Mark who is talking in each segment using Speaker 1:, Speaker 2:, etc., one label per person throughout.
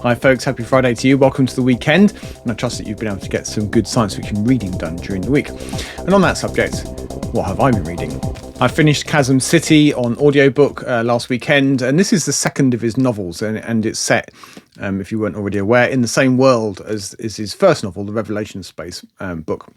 Speaker 1: Hi folks, happy Friday to you. Welcome to the weekend, and I trust that you've been able to get some good science fiction reading done during the week. And on that subject, what have I been reading? I finished Chasm City on audiobook last weekend, and this is the second of his novels, and it's set, if you weren't already aware, in the same world as his first novel, the Revelation Space book,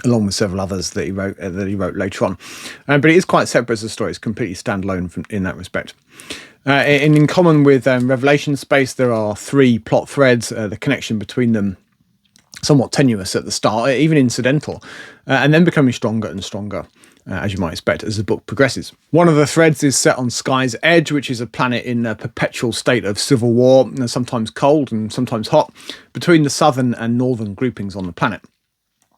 Speaker 1: along with several others that he wrote later on. But it is quite separate as a story. It's completely standalone in that respect. In common with Revelation Space, there are three plot threads, the connection between them somewhat tenuous at the start, even incidental, and then becoming stronger and stronger, as you might expect, as the book progresses. One of the threads is set on Sky's Edge, which is a planet in a perpetual state of civil war, sometimes cold and sometimes hot, between the southern and northern groupings on the planet.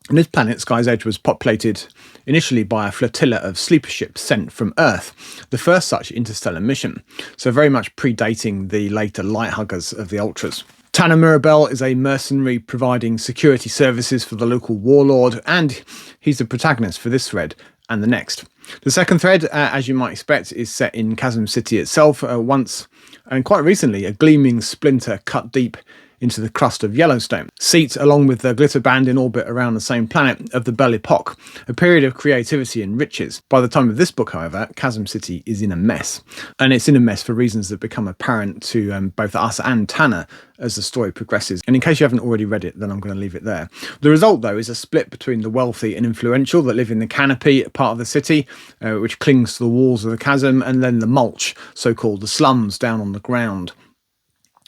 Speaker 1: And this planet, Sky's Edge, was populated initially by a flotilla of sleeper ships sent from Earth, the first such interstellar mission, so very much predating the later light huggers of the Ultras. Tanner Mirabel is a mercenary providing security services for the local warlord, and he's the protagonist for this thread and the next. The second thread, as you might expect, is set in Chasm City itself, once and quite recently a gleaming splinter cut deep into the crust of Yellowstone, seat along with the glitter band in orbit around the same planet of the Belle Epoque, a period of creativity and riches. By the time of this book, however, Chasm City is in a mess, and it's in a mess for reasons that become apparent to both us and Tanner as the story progresses. And in case you haven't already read it, then I'm going to leave it there. The result, though, is a split between the wealthy and influential that live in the canopy part of the city, which clings to the walls of the chasm, and then the mulch, so-called the slums down on the ground,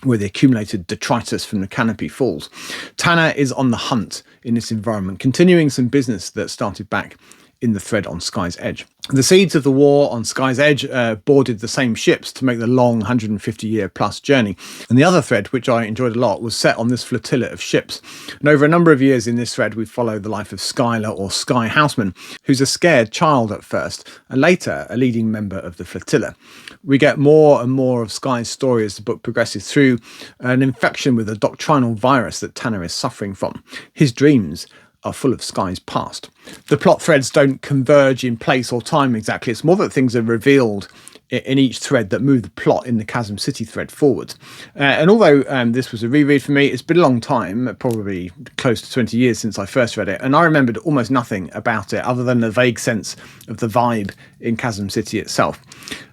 Speaker 1: where the accumulated detritus from the canopy falls. Tanner is on the hunt in this environment, continuing some business that started back in the thread on Sky's Edge. The seeds of the war on Sky's Edge boarded the same ships to make the long 150-year plus journey. And the other thread, which I enjoyed a lot, was set on this flotilla of ships. And over a number of years in this thread, we follow the life of Skylar, or Sky Houseman, who's a scared child at first, and later a leading member of the flotilla. We get more and more of Sky's story as the book progresses through an infection with a doctrinal virus that Tanner is suffering from. His dreams are full of Sky's past. The plot threads don't converge in place or time exactly. It's more that things are revealed in each thread that move the plot in the Chasm City thread forward. And although this was a reread for me, it's been a long time, probably close to 20 years since I first read it, and I remembered almost nothing about it other than a vague sense of the vibe in Chasm City itself.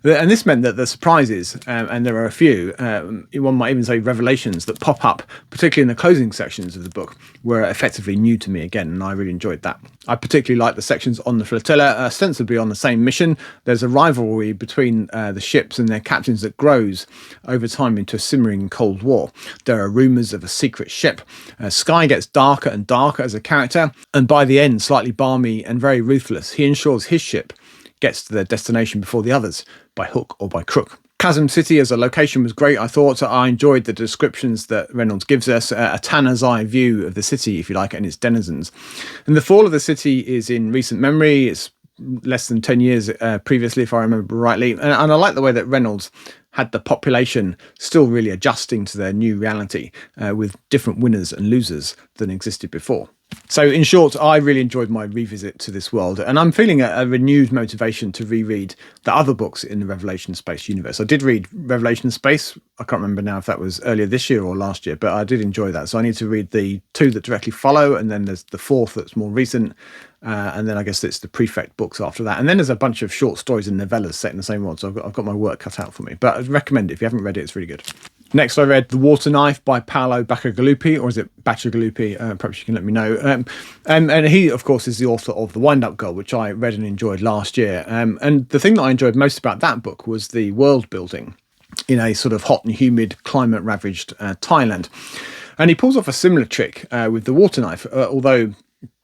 Speaker 1: And this meant that the surprises, and there are a few, one might even say revelations, that pop up, particularly in the closing sections of the book, were effectively new to me again, and I really enjoyed that. I particularly like the sections on the flotilla, ostensibly on the same mission. There's a rivalry between the ships and their captains that grows over time into a simmering Cold War. There are rumours of a secret ship. Sky gets darker and darker as a character, and by the end, slightly balmy and very ruthless. He ensures his ship gets to their destination before the others, by hook or by crook. Chasm City as a location was great, I thought. I enjoyed the descriptions that Reynolds gives us, a Tanner's eye view of the city, if you like, and its denizens. And the fall of the city is in recent memory. It's less than 10 years previously, if I remember rightly. And I like the way that Reynolds had the population still really adjusting to their new reality, with different winners and losers than existed before. So in short, I really enjoyed my revisit to this world, and I'm feeling a renewed motivation to reread the other books in the Revelation Space universe. I did read Revelation Space. I can't remember now if that was earlier this year or last year, but I did enjoy that. So I need to read the two that directly follow, and then there's the fourth that's more recent, and then I guess it's the Prefect books after that. And then there's a bunch of short stories and novellas set in the same world, so I've got my work cut out for me. But I'd recommend it. If you haven't read it, it's really good. Next, I read The Water Knife by Paolo Bacigalupi, or is it Bacigalupi? Perhaps you can let me know. And he, of course, is the author of The Wind-Up Girl, which I read and enjoyed last year. And the thing that I enjoyed most about that book was the world building in a sort of hot and humid, climate-ravaged Thailand. And he pulls off a similar trick with The Water Knife, although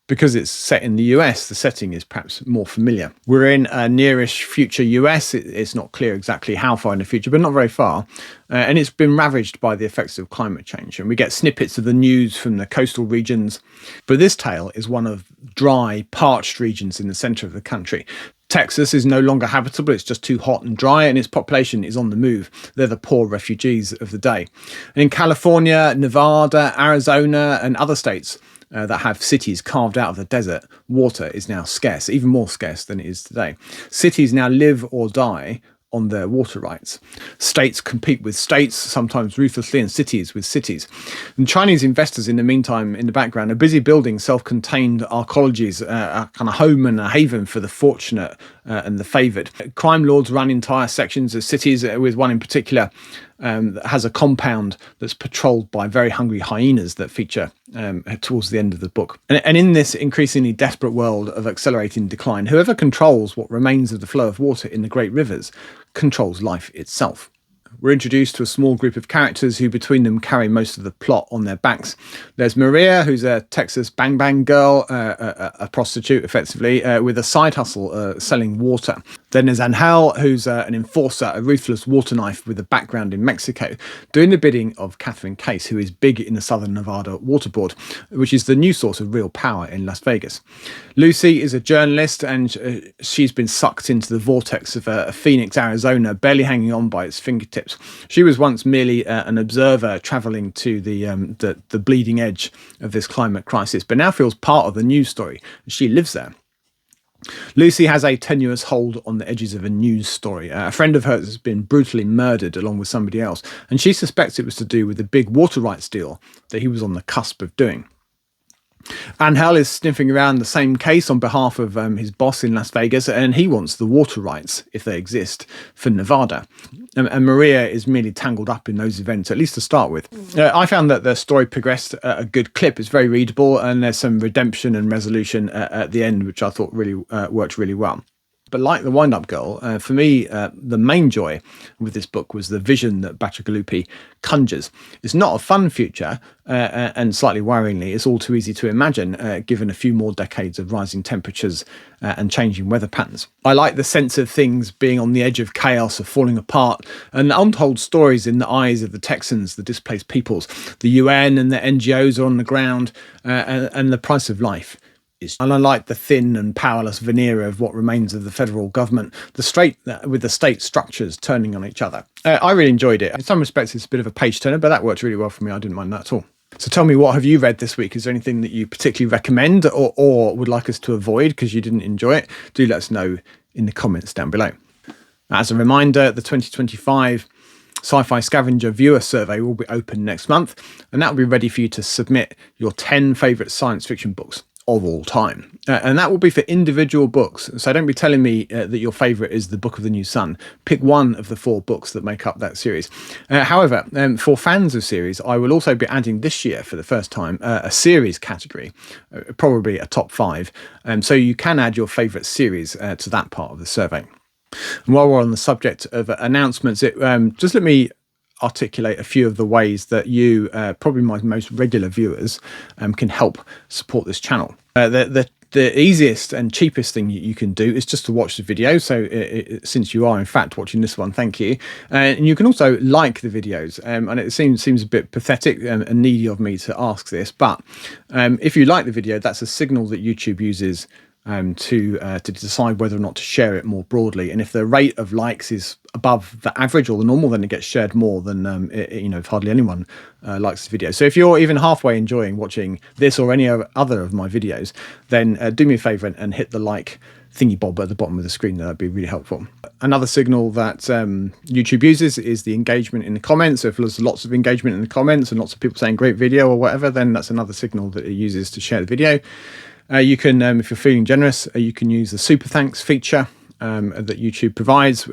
Speaker 1: because it's set in the US, the setting is perhaps more familiar. We're in a nearish future US. It's not clear exactly how far in the future, but not very far. And it's been ravaged by the effects of climate change. And we get snippets of the news from the coastal regions. But this tale is one of dry, parched regions in the centre of the country. Texas is no longer habitable, it's just too hot and dry, and its population is on the move. They're the poor refugees of the day. And in California, Nevada, Arizona, and other states that have cities carved out of the desert, water is now scarce, even more scarce than it is today. Cities now live or die on their water rights. States compete with states, sometimes ruthlessly, and cities with cities. And Chinese investors, in the meantime, in the background, are busy building self-contained arcologies, a kind of home and a haven for the fortunate and the favoured. Crime lords run entire sections of cities, with one in particular that has a compound that's patrolled by very hungry hyenas that feature towards the end of the book. And in this increasingly desperate world of accelerating decline, whoever controls what remains of the flow of water in the great rivers controls life itself. We're introduced to a small group of characters who between them carry most of the plot on their backs. There's Maria, who's a Texas bang bang girl, a prostitute effectively, with a side hustle selling water. Then there's Angel, who's an enforcer, a ruthless water knife with a background in Mexico, doing the bidding of Catherine Case, who is big in the Southern Nevada Water Board, which is the new source of real power in Las Vegas. Lucy is a journalist, and she's been sucked into the vortex of Phoenix, Arizona, barely hanging on by its fingertips. She was once merely an observer travelling to the bleeding edge of this climate crisis, but now feels part of the news story. She lives there. Lucy has a tenuous hold on the edges of a news story. A friend of hers has been brutally murdered along with somebody else, and she suspects it was to do with the big water rights deal that he was on the cusp of doing. Angel is sniffing around the same case on behalf of his boss in Las Vegas, and he wants the water rights, if they exist, for Nevada. And Maria is merely tangled up in those events, at least to start with. I found that the story progressed at a good clip. It's very readable, and there's some redemption and resolution at the end, which I thought really worked really well. But like The Wind-Up Girl, for me, the main joy with this book was the vision that Bacigalupi conjures. It's not a fun future, and slightly worryingly, it's all too easy to imagine, given a few more decades of rising temperatures and changing weather patterns. I like the sense of things being on the edge of chaos, of falling apart, and untold stories in the eyes of the Texans, the displaced peoples. The UN and the NGOs are on the ground, and the price of life. And unlike the thin and powerless veneer of what remains of the federal government, with the state structures turning on each other. I really enjoyed it. In some respects, it's a bit of a page turner, but that worked really well for me. I didn't mind that at all. So tell me, what have you read this week? Is there anything that you particularly recommend or would like us to avoid because you didn't enjoy it? Do let us know in the comments down below. As a reminder, the 2025 Sci-Fi Scavenger Viewer Survey will be open next month, and that will be ready for you to submit your 10 favourite science fiction books of all time. And that will be for individual books. So don't be telling me that your favourite is The Book of the New Sun. Pick one of the 4 books that make up that series. However, for fans of series, I will also be adding this year for the first time a series category, probably a top 5. So you can add your favourite series to that part of the survey. And while we're on the subject of announcements, just let me articulate a few of the ways that you, probably my most regular viewers, can help support this channel. The easiest and cheapest thing you can do is just to watch the video. So since you are in fact watching this one, thank you. And you can also like the videos. And it seems a bit pathetic and needy of me to ask this, but if you like the video, that's a signal that YouTube uses to decide whether or not to share it more broadly. And if the rate of likes is above the average or the normal, then it gets shared more than if hardly anyone likes the video. So if you're even halfway enjoying watching this or any other of my videos, then do me a favor and hit the like thingy bob at the bottom of the screen. That'd be really helpful. Another signal that YouTube uses is the engagement in the comments. So if there's lots of engagement in the comments and lots of people saying great video or whatever, then that's another signal that it uses to share the video. You can, if you're feeling generous, you can use the super thanks feature that YouTube provides,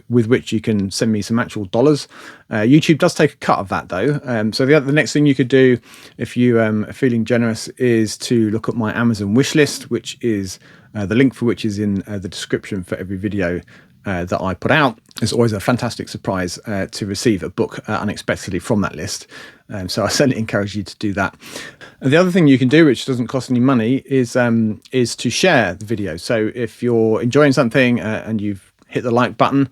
Speaker 1: with which you can send me some actual dollars. YouTube does take a cut of that though. So the next thing you could do if you are feeling generous is to look at my Amazon wish list, which is the link for which is in the description for every video that I put out. It's always a fantastic surprise to receive a book unexpectedly from that list. So I certainly encourage you to do that. And the other thing you can do, which doesn't cost any money, is to share the video. So if you're enjoying something and you've hit the like button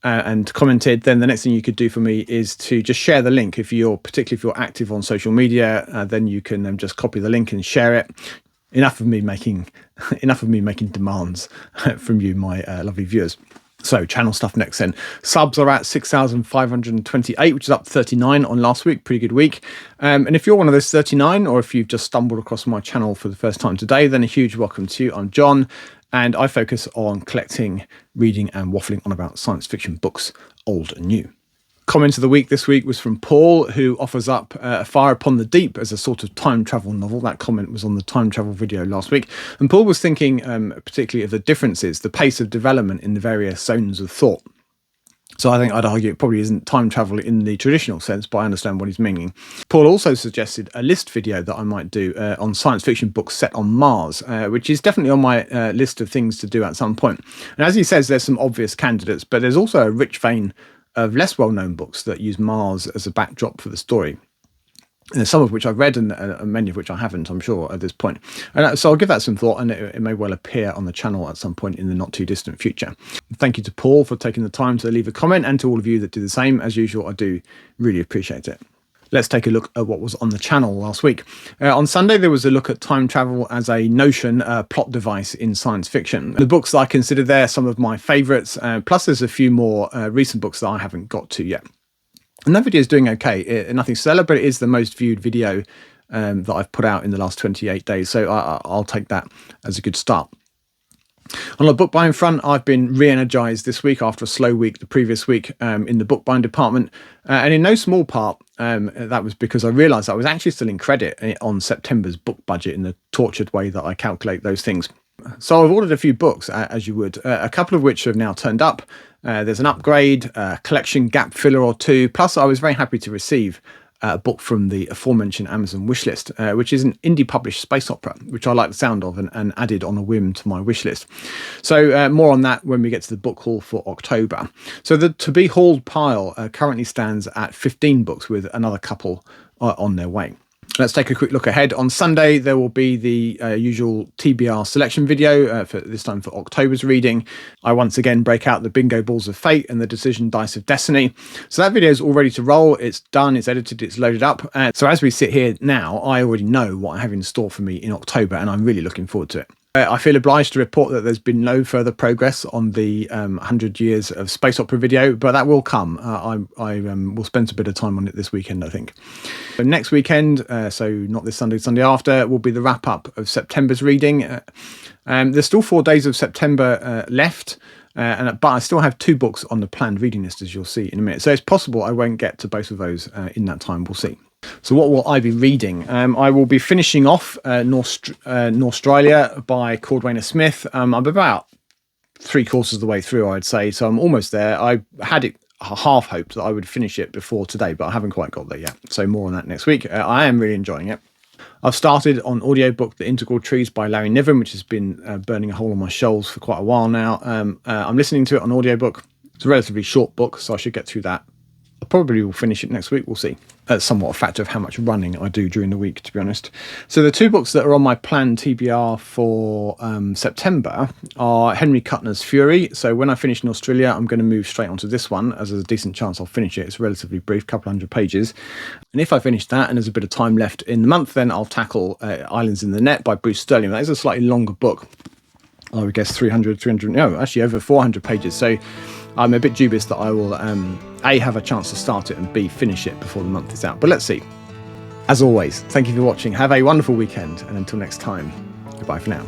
Speaker 1: and commented, then the next thing you could do for me is to just share the link. Particularly if you're active on social media, then you can just copy the link and share it. Enough of me making demands from you, my lovely viewers. So channel stuff next then. Subs are at 6,528, which is up 39 on last week. Pretty good week. And if you're one of those 39, or if you've just stumbled across my channel for the first time today, then a huge welcome to you. I'm John. and I focus on collecting, reading and waffling on about science fiction books, old and new. Comment of the week this week was from Paul, who offers up Fire Upon the Deep as a sort of time travel novel. That comment was on the time travel video last week. And Paul was thinking particularly of the differences, the pace of development in the various zones of thought. So I think I'd argue it probably isn't time travel in the traditional sense, but I understand what he's meaning. Paul also suggested a list video that I might do on science fiction books set on Mars, which is definitely on my list of things to do at some point. And as he says, there's some obvious candidates, but there's also a rich vein of less well-known books that use Mars as a backdrop for the story. And some of which I've read and many of which I haven't, I'm sure, at this point. And so I'll give that some thought, and it may well appear on the channel at some point in the not too distant future. Thank you to Paul for taking the time to leave a comment, and to all of you that do the same. As usual, I do really appreciate it. Let's take a look at what was on the channel last week. On Sunday, there was a look at time travel as a notion, plot device in science fiction. The books that I considered there, some of my favourites, plus there's a few more recent books that I haven't got to yet. And that video is doing okay. Nothing stellar, but it is the most viewed video that I've put out in the last 28 days. So I'll take that as a good start. On the book buying front, I've been re-energized this week after a slow week the previous week in the book buying department. And in no small part, that was because I realised I was actually still in credit on September's book budget in the tortured way that I calculate those things. So I've ordered a few books, as you would, a couple of which have now turned up. There's an upgrade, a collection gap filler or two. Plus, I was very happy to receive a book from the aforementioned Amazon wishlist, which is an indie published space opera, which I like the sound of and added on a whim to my wishlist. So more on that when we get to the book haul for October. So the to be hauled pile currently stands at 15 books, with another couple on their way. Let's take a quick look ahead. On Sunday, there will be the usual TBR selection video, for this time for October's reading. I once again break out the bingo balls of fate and the decision dice of destiny. So that video is all ready to roll. It's done, it's edited, it's loaded up. So as we sit here now, I already know what I have in store for me in October, and I'm really looking forward to it. I feel obliged to report that there's been no further progress on the 100 years of space opera video, but that will come. I will spend a bit of time on it this weekend, I think. So next weekend, so not this Sunday, Sunday after, will be the wrap up of September's reading. There's still 4 days of September left, but I still have 2 books on the planned reading list, as you'll see in a minute. So it's possible I won't get to both of those in that time. We'll see. So what will I be reading? I will be finishing off Noir-Inspired by Cordwainer Smith. I'm about 3/4 of the way through, I'd say, so I'm almost there. I had it half hoped that I would finish it before today, but I haven't quite got there yet. So more on that next week. I am really enjoying it. I've started on audiobook The Integral Trees by Larry Niven, which has been burning a hole on my shelves for quite a while now. I'm listening to it on audiobook. It's a relatively short book, so I should get through that. I probably will finish it next week, we'll see. That's somewhat a factor of how much running I do during the week, to be honest. So the 2 books that are on my planned TBR for September are Henry Kuttner's Fury. So when I finish in Australia, I'm going to move straight onto this one, as there's a decent chance I'll finish it. It's relatively brief, couple hundred pages. And if I finish that and there's a bit of time left in the month, then I'll tackle Islands in the Net by Bruce Sterling. That is a slightly longer book. I would guess 300, no, actually over 400 pages. So I'm a bit dubious that I will A, have a chance to start it, and B, finish it before the month is out. But let's see. As always, thank you for watching. Have a wonderful weekend, and until next time, goodbye for now.